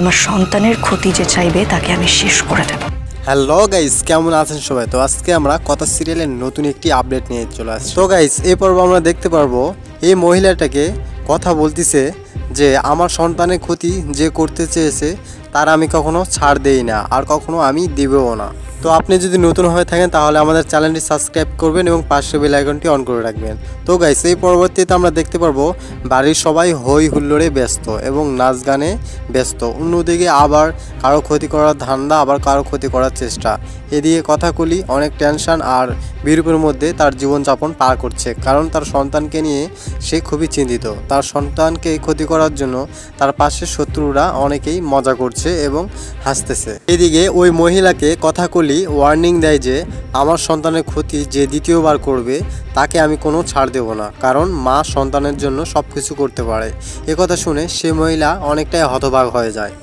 আমার সন্তানের ক্ষতি যে চাইবে তাকে আমি শেষ করে দেব। হ্যালো গাইস, কেমন আছেন সবাই? তো আজকে আমরা কথা সিরিয়ালের নতুন একটি আপডেট নিয়ে চলে আসছি। তো গাইস, এই পর্ব আমরা দেখতে পারবো এই মহিলাটাকে কথা বলতিছে যে আমার সন্তানের ক্ষতি যে করতে চেয়েছে তার আমি কখনো ছাড় দেই না, আর কখনো আমি দেবও না। তো আপনি যদি নতুন হয়ে থাকেন তাহলে আমাদের চ্যানেলটি সাবস্ক্রাইব করবেন এবং পাশে বেল আইকনটি অন করে রাখবেন। তো গাইস, এই পরবর্তীতে আমরা দেখতে পারবো বাড়ির সবাই হই হুল্লোড়ে ব্যস্ত এবং নাচ গানে ব্যস্ত। অন্যদিকে আবার কারো ক্ষতি করার ধান্দা, আবার কারো ক্ষতি করার চেষ্টা। এদিকে কথাগুলি অনেক টেনশন আর বিরূপের মধ্যে তার জীবনযাপন পার করছে, কারণ তার সন্তানকে নিয়ে সে খুবই চিন্তিত। তার সন্তানকে ক্ষতি করার জন্য তার পাশের শত্রুরা অনেকেই মজা করছে এবং হাসতেছে। এদিকে ওই মহিলাকে কথাগুলি ওয়ার্নিং দেয় যে আমার সন্তানের ক্ষতি যে দ্বিতীয়বার করবে তাকে আমি কোনো ছাড় দেব না, কারণ মা সন্তানের জন্য সব কিছু করতে পারে। একথা শুনে সে মহিলা অনেকটাই হতবাক হয়ে যায়।